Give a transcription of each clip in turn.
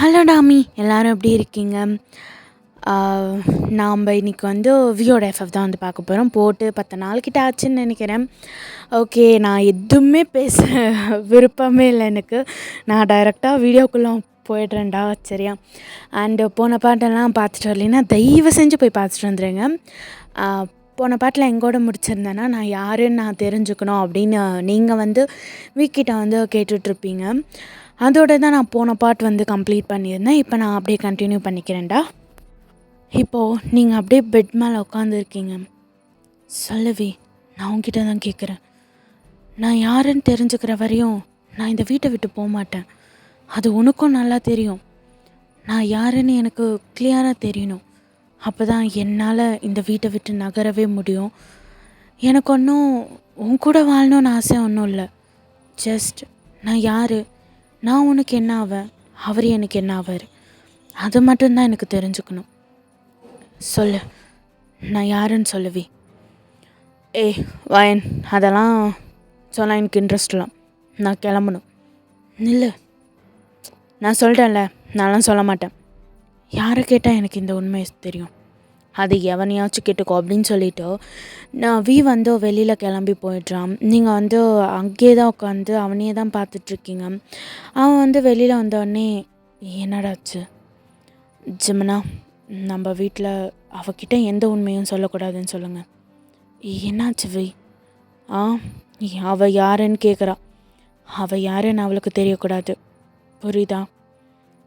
Hello Tommy, எல்லோரும் எப்படி இருக்கீங்க? நாம் இன்றைக்கி வந்து வியோட எஃப்எஃப் தான் வந்து பார்க்க போகிறோம். போட்டு 10 நாள் கிட்ட ஆச்சுன்னு நினைக்கிறேன். ஓகே, நான் எதுவுமே பேச விருப்பமே இல்லை. எனக்கு நான் டைரெக்டாக வீடியோக்குள்ளே போய்ட்றேன்டா, சரியா? அண்டு போன பாட்டெல்லாம் பார்த்துட்டு வரலைன்னா தயவு செஞ்சு போய் பார்த்துட்டு வந்துடுங்க. போன பாட்டில் எங்கூட முடிச்சிருந்தேன்னா, நான் யாருன்னு நான் தெரிஞ்சுக்கணும் அப்படின்னு நீங்கள் வந்து வீக்கிட்ட வந்து கேட்டுட்ருப்பீங்க. அதோடு தான் நான் போன பார்ட் வந்து கம்ப்ளீட் பண்ணியிருந்தேன். இப்போ நான் அப்படியே கண்டினியூ பண்ணிக்கிறேன்டா. இப்போது நீங்கள் அப்படியே பெட் மேலே உட்காந்துருக்கீங்க. சொல்லவி, நான் உங்ககிட்ட தான் கேட்குறேன். நான் யாருன்னு தெரிஞ்சுக்கிற வரையும் நான் இந்த வீட்டை விட்டு போக மாட்டேன். அது உனக்கும் நல்லா தெரியும். நான் யாருன்னு எனக்கு கிளியராக தெரியணும். அப்போ தான் என்னால் இந்த வீட்டை விட்டு நகரவே முடியும். எனக்கு ஒன்றும் உன் கூட வாழணும்னு ஆசை ஒன்றும் இல்லை. ஜஸ்ட் நான் யார், நான் உனக்கு என்ன ஆவேன், அவர் எனக்கு என்ன ஆவார், அது மட்டும்தான் எனக்கு தெரிஞ்சுக்கணும். சொல்லு, நான் யாருன்னு சொல்லுவி. வயன், அதெல்லாம் சொன்னால் எனக்கு இன்ட்ரெஸ்ட்லாம். நான் கிளம்பணும். நில்லு, நான் சொல்லிட்டேன்ல, நான்லாம் சொல்ல மாட்டேன். யாரை கேட்டால் எனக்கு இந்த உண்மை தெரியும். அது எவனையாச்சும் கேட்டுக்கோ அப்படின்னு சொல்லிவிட்டு நான் வந்து வெளியில் கிளம்பி போயிடுறான். நீங்கள் வந்து அங்கேயே தான் உட்காந்து அவனையே தான் பார்த்துட்ருக்கீங்க. அவன் வந்து வெளியில் வந்தோடனே என்னடாச்சு ஜிம்னா, நம்ம வீட்டில் அவகிட்ட எந்த உண்மையும் சொல்லக்கூடாதுன்னு சொல்லுங்கள். என்னாச்சு வி? அவள் யாருன்னு கேட்குறா. அவள் யாருன்னு அவளுக்கு தெரியக்கூடாது, புரியுதா?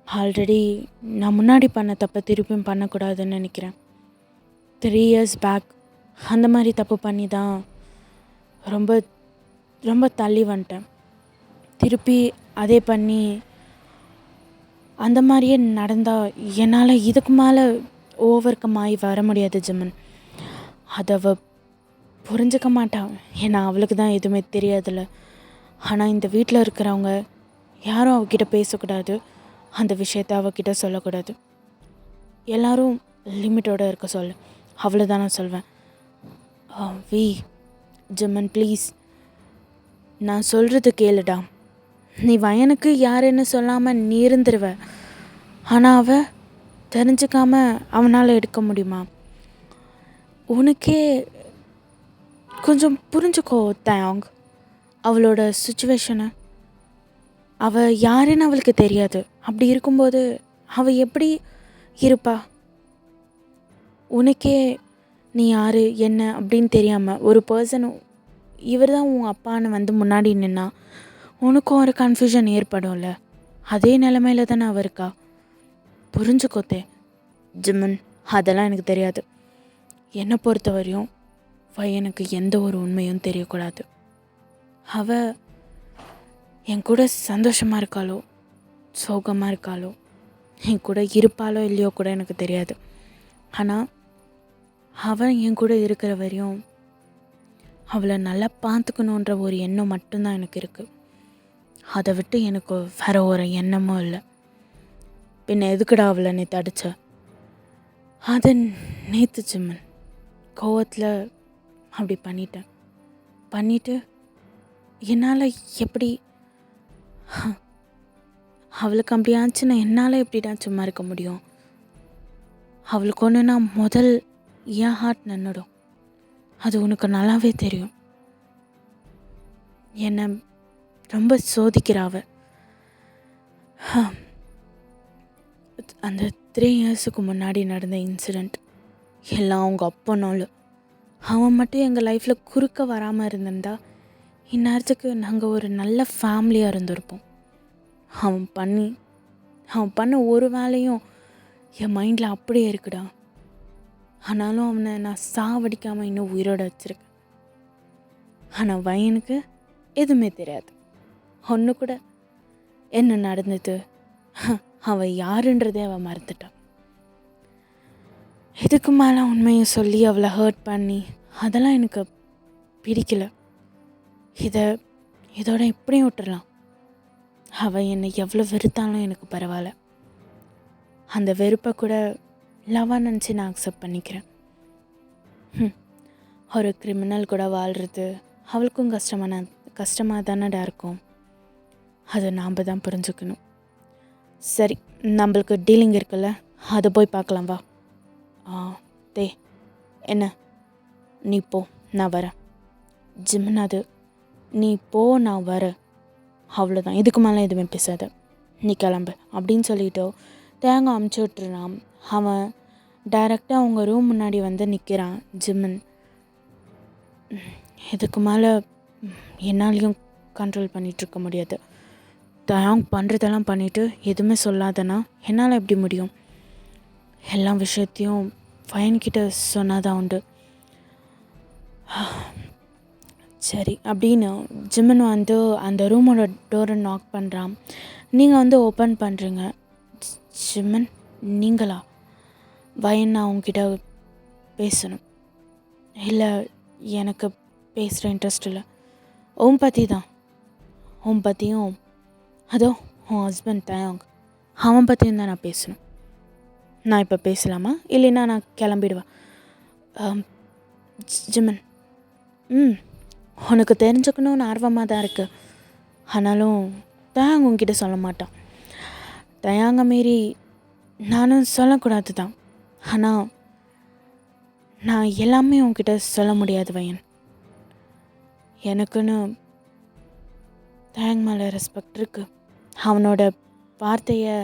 ஆல்ரெடி நான் முன்னாடி பண்ண தப்பை திருப்பியும் பண்ணக்கூடாதுன்னு நினைக்கிறேன். 3 years பேக் அந்த மாதிரி தப்பு பண்ணி தான் ரொம்ப ரொம்ப தள்ளி வந்துட்டேன். திருப்பி அதே பண்ணி அந்த மாதிரியே நடந்தால் என்னால் இதுக்கு மேலே ஓவர் கம் ஆகி வர முடியாது ஜிம்மன். அதை அவள் புரிஞ்சிக்க மாட்டான். ஏன்னா அவளுக்கு தான் எதுவுமே தெரியாதுல்ல. ஆனால் இந்த வீட்டில் இருக்கிறவங்க யாரும் அவகிட்ட பேசக்கூடாது, அந்த விஷயத்தை அவகிட்ட சொல்லக்கூடாது. எல்லோரும் லிமிட்டோடு இருக்க சொல்லு, அவ்வளோதான் நான் சொல்வேன். வி ஜிம்மன் ப்ளீஸ், நான் சொல்கிறது கேளுடா. நீ வயனுக்கு யாருன்னு சொல்லாமல் நீ இருந்துருவ. ஆனால் அவள் தெரிஞ்சுக்காமல் அவனால் எடுக்க முடியுமா? உனக்கே கொஞ்சம் புரிஞ்சுக்கோ தேங், அவளோட சுச்சுவேஷனை. அவள் யாருன்னு அவளுக்கு தெரியாது. அப்படி இருக்கும்போது அவள் எப்படி இருப்பா? உனக்கே நீ யார் என்ன அப்படின்னு தெரியாமல் ஒரு பர்சன் இவர் தான் உன் அப்பான்னு வந்து முன்னாடி நின்னா உனக்கும் ஒரு கன்ஃபியூஷன் ஏற்படும்ல. அதே நிலமையில தானே அவ இருக்கா. புரிஞ்சுக்கோத்தே ஜிம்மன். அதெல்லாம் எனக்கு தெரியாது. என்னை பொறுத்த வரையும் எனக்கு எந்த ஒரு உண்மையும் தெரியக்கூடாது. அவள் என் கூட சந்தோஷமாக இருக்காளோ சோகமாக இருக்காளோ, என் கூட இருப்பாளோ இல்லையோ கூட எனக்கு தெரியாது. ஆனால் அவன் என் கூட இருக்கிற வரையும் அவளை நல்லா பார்த்துக்கணுன்ற ஒரு எண்ணம் மட்டும்தான் எனக்கு இருக்குது. அதை விட்டு எனக்கு வேறு ஒரு எண்ணமும் இல்லை. பின்ன எதுக்குடா அவளை நேற்று அடித்த? அது நேற்று ஜிம்மன் கோவத்தில் அப்படி பண்ணிவிட்டு என்னால் எப்படி அவளுக்கு அப்படி ஆச்சுன்னா என்னால் எப்படிடா சும்மா இருக்க முடியும்? அவளுக்கு ஒன்று நான் முதல் என் ஹார்ட் நின்றுடும். அது உனக்கு நல்லாவே தெரியும். என்னை ரொம்ப சோதிக்கிறாவ. அந்த 3 இயர்ஸுக்கு முன்னாடி நடந்த இன்சிடெண்ட் எல்லாம் அவங்க அப்பனால. அவன் மட்டும் எங்கள் லைஃப்பில் குறுக்க வராமல் இருந்திருந்தா இந்நேரத்துக்கு நாங்கள் ஒரு நல்ல ஃபேமிலியாக இருந்திருப்போம். அவன் பண்ண ஒரு வேலையும் என் மைண்டில் அப்படியே இருக்குடா. ஆனாலும் அவனை நான் சாவடிக்காமல் இன்னும் உயிரோடு வச்சுருக்கேன். ஆனால் வயனுக்கு எதுவுமே தெரியாது. ஒன்று கூட என்ன நடந்தது, அவள் யாருன்றதே அவள் மறந்துட்டான். இதுக்கு மேலே உண்மையை சொல்லி அவளை ஹர்ட் பண்ணி அதெல்லாம் எனக்கு பிடிக்கல. இதோட எப்படியும் விட்டுடலாம். அவள் என்னை எவ்வளோ வெறுத்தாலும் எனக்கு பரவாயில்ல. அந்த வெறுப்பை கூட லவ்வாக நினச்சி நான் அக்செப்ட் பண்ணிக்கிறேன். ஒரு கிரிமினல் கூட வாழ்கிறது அவளுக்கும் கஷ்டமாக தானடா இருக்கும். அதை நாம் தான் புரிஞ்சுக்கணும். சரி, நம்மளுக்கு டீலிங் இருக்குல்ல, அதை போய் பார்க்கலாம் வா. தே என்ன, நீ போ, நான் வரேன். ஜிம்மன், அது நீ போ, நான் வரேன், அவ்வளோதான், இதுக்கு மேலே எதுவுமே பேசாத, நீ கிளம்பு அப்படின்னு சொல்லிவிட்டோ தேங்காய் அமுச்சு விட்டுறான். அவன் டைரெக்டாக அவங்க ரூம் முன்னாடி வந்து நிற்கிறான். ஜிம்மன், இதுக்கு மேலே என்னாலையும் கண்ட்ரோல் பண்ணிகிட்ருக்க முடியாது. தயாங் பண்ணுறதெல்லாம் பண்ணிவிட்டு எதுவுமே சொல்லாதனா என்னால் எப்படி முடியும்? எல்லா விஷயத்தையும் ஃபயன்கிட்ட சொன்னாதான் உண்டு. சரி அப்படின்னு ஜிம்மன் வந்து அந்த ரூமோட டோரை நாக் பண்ணுறான். நீங்கள் வந்து ஓப்பன் பண்ணுறீங்க. ஜிம்மன், நீங்களா? வயன், நான் உங்ககிட்ட பேசணும். இல்லை, எனக்கு பேசுகிற இன்ட்ரெஸ்ட் இல்லை. உன் பற்றி தான், உன் பற்றியும் அதோ உன் ஹஸ்பண்ட் தயாங், அவன் பற்றியும் தான் நான் பேசணும். நான் இப்போ பேசலாமா, இல்லைன்னா நான் கிளம்பிடுவேன்? ஜிம்மன், உனக்கு தெரிஞ்சுக்கணுன்னு ஆர்வமாக தான் இருக்குது. ஆனாலும் தயாங் உங்ககிட்ட சொல்ல மாட்டான். தயாங்க மீறி நானும் சொல்லக்கூடாது தான். ஆனால் நான் எல்லாமே உங்ககிட்ட சொல்ல முடியாது வயன். எனக்குன்னு தயாங் மேலே ரெஸ்பெக்ட் இருக்குது. அவனோட வார்த்தையை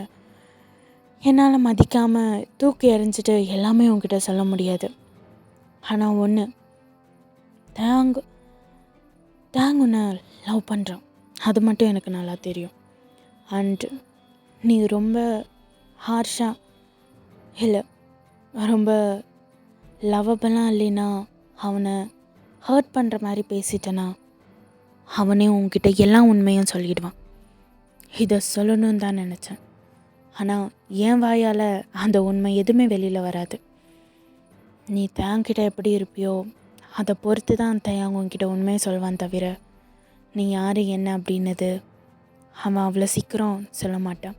என்னால் மதிக்காமல் தூக்கி எறிஞ்சிட்டு எல்லாமே உங்ககிட்ட சொல்ல முடியாது. ஆனால் ஒன்று, தயாங் உன்னை லவ் பண்ணுறான், அது மட்டும் எனக்கு நல்லா தெரியும். அண்டு நீ ரொம்ப ஹார்ஷாக இல்லை, ரொம்ப லவ்வபெல்லாம் இல்லைன்னா அவனை ஹர்ட் பண்ணுற மாதிரி பேசிட்டேன்னா அவனே உங்ககிட்ட எல்லா உண்மையும் சொல்லிடுவான். இதை சொல்லணும்னு தான் நினச்சேன். ஆனால் என் வாயால் அந்த உண்மை எதுவுமே வெளியில் வராது. நீ தேங்கிட்ட எப்படி இருப்பியோ அதை பொறுத்து தான் தயாங்க உங்ககிட்ட உண்மையை சொல்வான். தவிர நீ யார் என்ன அப்படின்னது அவன் அவ்வளோ சீக்கிரம் சொல்ல மாட்டான்.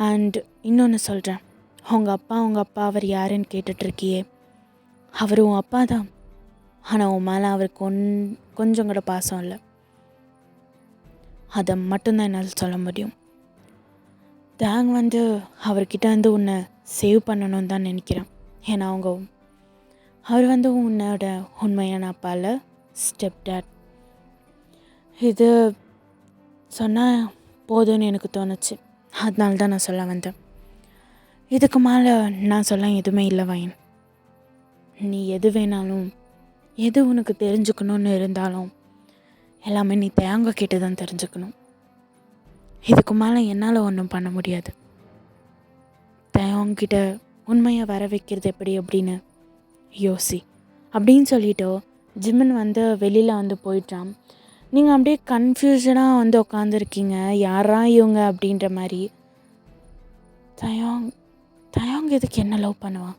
அண்ட் இன்னொன்று சொல்கிறேன், உங்கள் அப்பா அவர் யாருன்னு கேட்டுட்ருக்கியே, அவர் உன் அப்பா தான். ஆனால் உன் மேலே அவருக்கு கொஞ்சம் கூட பாசம் இல்லை. அதை மட்டும்தான் என்னால் சொல்ல முடியும். தேங் வந்து அவர்கிட்ட வந்து உன்னை சேவ் பண்ணணும்னு தான் நினைக்கிறேன். ஏன்னா அவர் வந்து உன்னோட உண்மையான அப்பால ஸ்டெப் டேட். இது சொன்னால் போதும்னு எனக்கு தோணுச்சு, அதனால தான் நான் சொல்ல வந்தேன். இதுக்கு மேலே நான் சொல்ல எதுவுமே இல்லை வயன். நீ எது வேணாலும், எது உனக்கு தெரிஞ்சுக்கணுன்னு இருந்தாலும் எல்லாமே நீ தேங்க கேட்டு தான் தெரிஞ்சுக்கணும். இதுக்கு மேலே என்னால் ஒன்றும் பண்ண முடியாது. தேங்கிட்ட உண்மையை வர வைக்கிறது எப்படி அப்படின்னு யோசி அப்படின்னு சொல்லிவிட்டோ ஜிம்மன் வந்து வெளியில் வந்து போயிட்டான். நீங்கள் அப்படியே கன்ஃபியூஷனாக வந்து உட்காந்துருக்கீங்க, யாரா இவங்க அப்படின்ற மாதிரி. தயாங் எதுக்கு என்ன லவ் பண்ணுவான்?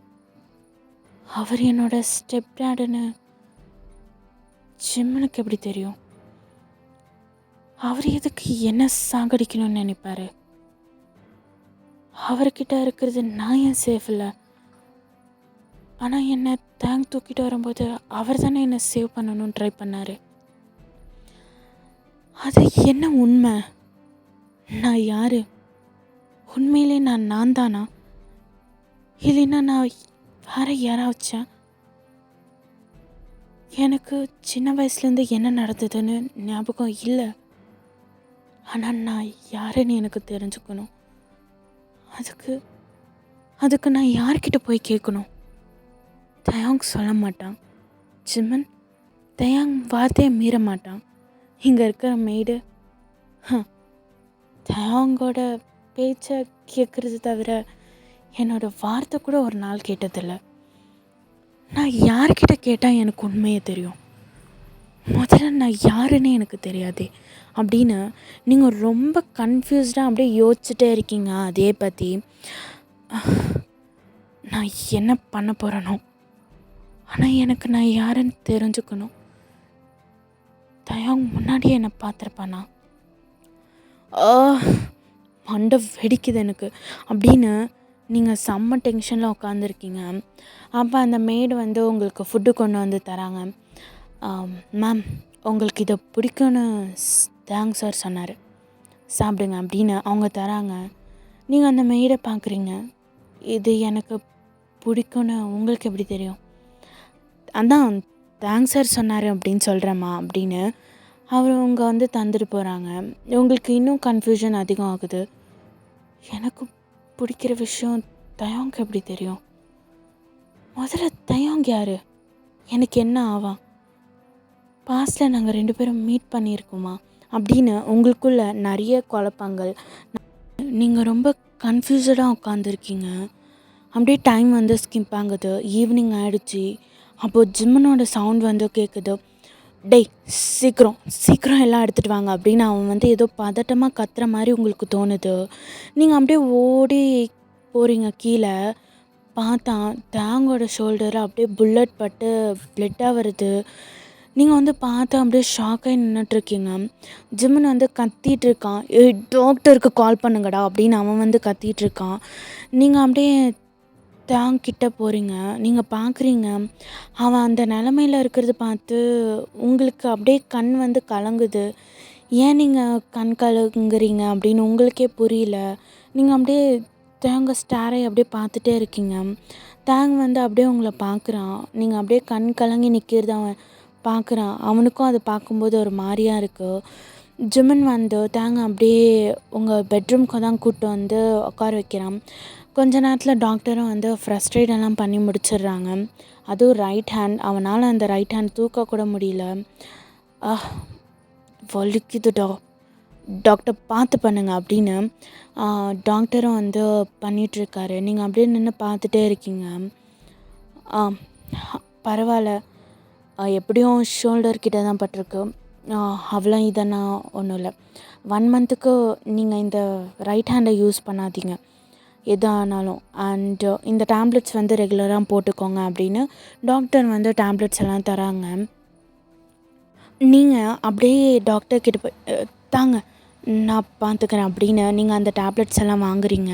அவர் என்னோட ஸ்டெப் டேடுன்னு ஜிம்மனுக்கு எப்படி தெரியும்? அவர் எதுக்கு என்ன சாகடிக்கணும்னு நினைப்பாரு? அவர்கிட்ட இருக்கிறது நான் ஏன் சேஃப் இல்லை? ஆனால் என்னை தேங்க் தூக்கிட்டு வரும்போது அவர் தானே என்னை சேவ் பண்ணணும்னு ட்ரை பண்ணார். அது என்ன உண்மை? நான் யார்? உண்மையிலே நான் தானா, இல்லைன்னா நான் வேற யாராச்சும்? எனக்கு சின்ன வயசுலேருந்து என்ன நடந்ததுன்னு ஞாபகம் இல்லை. ஆனால் நான் யாருன்னு எனக்கு தெரிஞ்சுக்கணும். அதுக்கு நான் யார்கிட்ட போய் கேட்கணும்? தயாங் சொல்ல மாட்டான். ஜிம்மன், தயாங் வார்த்தையை மீற மாட்டான். இங்கே இருக்கிற மெய்டு தயாங்கோட பேச்சை கேட்குறது தவிர என்னோட வார்த்தை கூட ஒரு நாள் கேட்டதில்லை. நான் யார்கிட்ட கேட்டால் எனக்கு உண்மையை தெரியும்? முதல்ல நான் யாருன்னு எனக்கு தெரியாதே அப்படின்னு நீங்கள் ரொம்ப கன்ஃபியூஸ்டாக அப்படியே யோசிச்சுட்டே இருக்கீங்க. அதே பற்றி நான் என்ன பண்ண போகிறேனோ, ஆனால் எனக்கு நான் யாருன்னு தெரிஞ்சுக்கணும். தயாங் முன்னாடியே என்னை பார்த்துருப்பானா? மண்டை வெடிக்குது எனக்கு அப்படின்னு நீங்கள் செம்ம டென்ஷனில் உட்காந்துருக்கீங்க. அப்போ அந்த மெய்டு வந்து உங்களுக்கு ஃபுட்டு கொண்டு வந்து தராங்க. மேம், உங்களுக்கு இதை பிடிக்கும்னு தேங்க்ஸ் சார் சொன்னார், சாப்பிடுங்க அப்படின்னு அவங்க தராங்க. நீங்கள் அந்த மெய்டை பார்க்குறீங்க. இது எனக்கு பிடிக்கும்னு உங்களுக்கு எப்படி தெரியும்? அதான் தேங்க்ஸ் சார் சொன்னார் அப்படின்னு சொல்கிறேம்மா அப்படின்னு அவங்க வந்து தந்துட்டு போகிறாங்க. உங்களுக்கு இன்னும் கன்ஃப்யூஷன் அதிகம் ஆகுது. எனக்கு பிடிக்கிற விஷயம் தயாங்க்கு எப்படி தெரியும்? முதல்ல தயாங் யார்? எனக்கு என்ன ஆவா? பாஸ்டில் நாங்கள் 2 பேரும் மீட் பண்ணியிருக்கோமா அப்படின்னு உங்களுக்குள்ள நிறைய குழப்பங்கள். நீங்கள் ரொம்ப கன்ஃபியூஸ்டாக உட்காந்துருக்கீங்க. அப்படியே டைம் வந்து ஸ்கிப் ஆகுது. ஈவினிங் ஆகிடுச்சி. அப்போது ஜிம்மனோட சவுண்ட் வந்து கேட்குது. டேய் சீக்கிரம் சீக்கிரம் எல்லாம் எடுத்துகிட்டு வாங்க அப்படின்னு அவன் வந்து ஏதோ பதட்டமாக கத்துற மாதிரி உங்களுக்கு தோணுது. நீங்கள் அப்படியே ஓடி போகிறீங்க கீழே. பார்த்தா தேங்கோட ஷோல்டரில் அப்படியே புல்லட் பட்டு பிளட்டாக வருது. நீங்கள் வந்து பார்த்து அப்படியே ஷாக்காகி நின்றுட்டுருக்கீங்க. ஜிம்மன் வந்து கத்திகிட்டு இருக்கான். டாக்டருக்கு கால் பண்ணுங்கடா அப்படின்னு அவன் வந்து கத்திகிட்டு இருக்கான். நீங்கள் அப்படியே கிட்ட போகிறீங்க. நீங்கள் பார்க்குறீங்க அவன் அந்த நிலமையில் இருக்கிறது பார்த்து உங்களுக்கு அப்படியே கண் வந்து கலங்குது. ஏன் நீங்கள் கண் கலங்குறீங்க அப்படின்னு உங்களுக்கே புரியல. நீங்கள் அப்படியே ஸ்டாரை அப்படியே பார்த்துட்டே இருக்கீங்க. வந்து அப்படியே உங்களை பார்க்குறான். நீங்கள் அப்படியே கண் கலங்கி நிற்கிறது அவன் பார்க்குறான். அவனுக்கும் அதை பார்க்கும்போது ஒரு மாதிரியாக இருக்குது. ஜிம்மன் வந்து அப்படியே உங்கள் பெட்ரூம்க்கு தான் கூப்பிட்டு வந்து உட்கார வைக்கிறான். கொஞ்ச நேரத்தில் டாக்டரும் வந்து ஃப்ரஸ்ட்ரேட்டெல்லாம் பண்ணி முடிச்சிடுறாங்க. அதுவும் ரைட் ஹேண்ட். அவனால் அந்த ரைட் ஹேண்ட் தூக்கக்கூட முடியல. வலிக்குதுடா டாக்டர் பார்த்து பண்ணுங்க அப்படின்னு டாக்டரும் வந்து பண்ணிகிட்ருக்காரு. நீங்கள் அப்படியே நின்று பார்த்துட்டே இருக்கீங்க. பரவாயில்ல, எப்படியும் ஷோல்டர் கிட்ட தான் பட்டிருக்கு. அவ்வளோ இதெல்லாம் ஒன்றும் இல்லை. 1 மந்த்துக்கு நீங்கள் இந்த ரைட் ஹேண்டை யூஸ் பண்ணாதீங்க எதானாலும். அண்டு இந்த டேப்லெட்ஸ் வந்து ரெகுலராக போட்டுக்கோங்க அப்படின்னு டாக்டர் வந்து டேப்லெட்ஸ் எல்லாம் தராங்க. நீங்கள் அப்படியே டாக்டர்கிட்ட போய் தாங்க நான் பார்த்துக்கிறேன் அப்படின்னு நீங்கள் அந்த டேப்லெட்ஸ் எல்லாம் வாங்குறீங்க.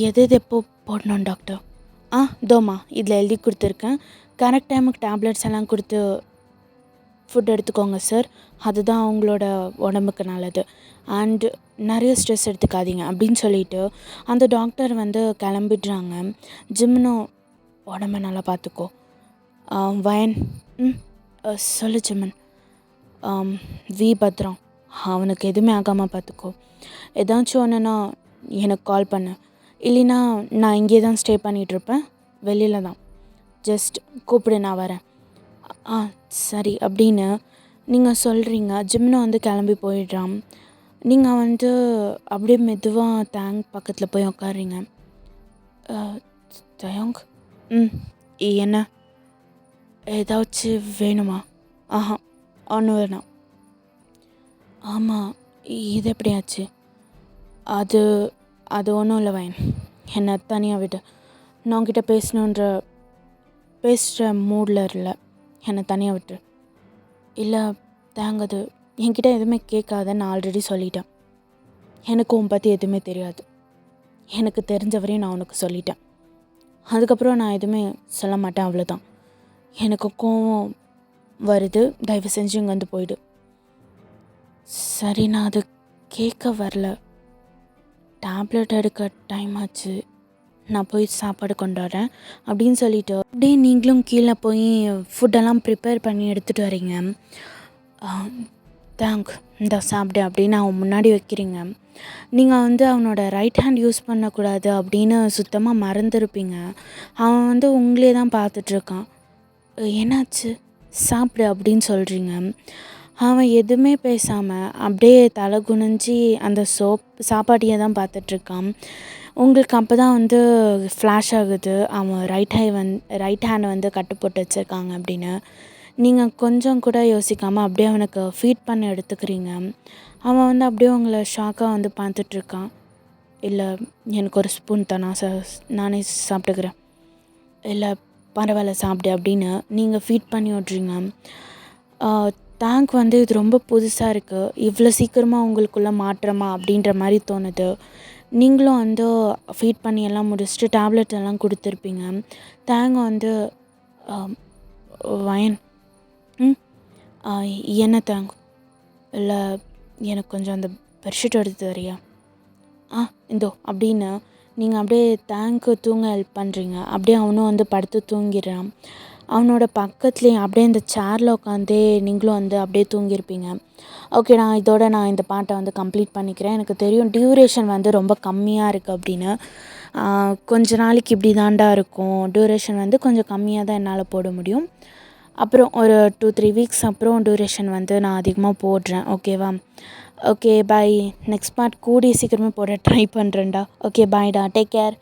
எது எப்போ போடணும் டாக்டர்? தோமா இதில் எழுதி கொடுத்துருக்கேன். கரெக்ட் டைமுக்கு டேப்லெட்ஸ் எல்லாம் கொடுத்து ஃபுட் எடுத்துக்கோங்க சார். அதுதான் அவங்களோட உடம்புக்கு நல்லது. அண்டு நிறைய ஸ்ட்ரெஸ் எடுத்துக்காதீங்க அப்படின்னு சொல்லிவிட்டு அந்த டாக்டர் வந்து கிளம்பிடுறாங்க. ஜிம்னும் உடம்ப நல்லா பார்த்துக்கோ. வயன் சொல்லு ஜிம்மன். வி பத்ரம் அவனுக்கு எதுவுமே ஆகாமல் பார்த்துக்கோ. ஏதாச்சும் ஒன்றுனா எனக்கு கால் பண்ணு. இல்லைன்னா நான் இங்கே தான் ஸ்டே பண்ணிகிட்ருப்பேன். வெளியில் தான். ஜஸ்ட் கூப்பிடு, நான் வரேன். சரி அப்படின்னு நீங்கள் சொல்கிறீங்க. ஜிம்னு வந்து கிளம்பி போயிடுறான். நீங்கள் வந்து அப்படியே மெதுவாக பக்கத்தில் போய் உட்காடுறீங்க. தயாங் என்ன ஏதாச்சும் வேணுமா? ஒன்றும் வேணாம். ஆமாம், இது எப்படியாச்சு? அது அது ஒன்றும் இல்லை வயன். என்னை தனியாக விடு. நான் உங்ககிட்ட பேசுகிற மூடில் இல்லை. என்னை தனியாக விட்டு. இல்லை தேங்கது என்கிட்ட எதுவுமே கேட்காத. நான் ஆல்ரெடி சொல்லிட்டேன். எனக்கு உன் பற்றி எதுவுமே தெரியாது. எனக்கு தெரிஞ்சவரையும் நான் உனக்கு சொல்லிட்டேன். அதுக்கப்புறம் நான் எதுவுமே சொல்ல மாட்டேன், அவ்வளோதான். எனக்கு கோவம் வருது. தயவு செஞ்சு இங்கே வந்து போயிடு. சரி, நான் அது கேட்க வரல. டேப்லெட் எடுக்க டைம் ஆச்சு. நான் போய் சாப்பாடு கொண்டு வரேன் அப்படின்னு சொல்லிவிட்டு அப்படியே நீங்களும் கீழே போய் ஃபுட்டெல்லாம் ப்ரிப்பேர் பண்ணி எடுத்துகிட்டு வரீங்க. தேங்க் இந்த சாப்பிடு அப்படின்னு அவன் முன்னாடி வைக்கிறீங்க. நீங்கள் வந்து அவனோட ரைட் ஹேண்ட் யூஸ் பண்ணக்கூடாது அப்படின்னு சுத்தமாக மறந்துருப்பீங்க. அவன் வந்து உங்களே தான் பார்த்துட்ருக்கான். என்னாச்சு சாப்பிடு அப்படின்னு சொல்கிறீங்க. அவன் எதுவுமே பேசாமல் அப்படியே தலை குனிஞ்சி அந்த சாப்பாட்டையே தான் பார்த்துட்ருக்கான். உங்களுக்கு அப்போ தான் வந்து ஃப்ளாஷ் ஆகுது அவன் ரைட் ஹேண்டை வந்து கட்டு போட்டு வச்சுருக்காங்க அப்படின்னு. நீங்கள் கொஞ்சம் கூட யோசிக்காமல் அப்படியே அவனுக்கு ஃபீட் பண்ண எடுத்துக்கிறீங்க. அவன் வந்து அப்படியே உங்களை ஷாக்காக வந்து பார்த்துட்ருக்கான். இல்லை எனக்கு ஒரு ஸ்பூன் தான், நானே சாப்பிட்டுக்கிறேன். இல்லை பரவாயில்ல சாப்பிடு அப்படின்னு நீங்கள் ஃபீட் பண்ணி விட்றீங்க. வந்து இது ரொம்ப புதுசாக இருக்குது. இவ்வளோ சீக்கிரமாக உங்களுக்குள்ளே மாற்றமா அப்படின்ற மாதிரி தோணுது. நீங்களும் வந்து ஃபீட் பண்ணி எல்லாம் முடிச்சுட்டு டேப்லெட் எல்லாம் கொடுத்துருப்பீங்க. வந்து வயன் என்ன இல்லை எனக்கு கொஞ்சம் அந்த பெட்ஷீட் எடுத்து தரியா? இந்தோ அப்படின்னு நீங்கள் அப்படியே தேங்க்கு தூங்க ஹெல்ப் பண்ணுறீங்க. அப்படியே அவனும் வந்து படுத்து தூங்கிடுறான். அவனோட பக்கத்துலேயே அப்படியே இந்த சேரில் உட்காந்தே நீங்களும் வந்து அப்படியே தூங்கியிருப்பீங்க. ஓகேடா, இதோட நான் இந்த பாட்டை வந்து கம்ப்ளீட் பண்ணிக்கிறேன். எனக்கு தெரியும் டியூரேஷன் வந்து ரொம்ப கம்மியாக இருக்குது அப்படின்னு. கொஞ்ச நாளைக்கு இப்படி தாண்டா இருக்கும். டியூரேஷன் வந்து கொஞ்சம் கம்மியாக தான் என்னால் போட முடியும். அப்புறம் ஒரு 2-3 வீக்ஸ் அப்புறம் டியூரேஷன் வந்து நான் அதிகமாக போடுறேன். ஓகேவா? Okay bye. நெக்ஸ்ட் பார்ட் கூடிய சீக்கிரமே போட ட்ரை பண்ணுறேன்டா. ஓகே பாய்டா, டேக் கேர்.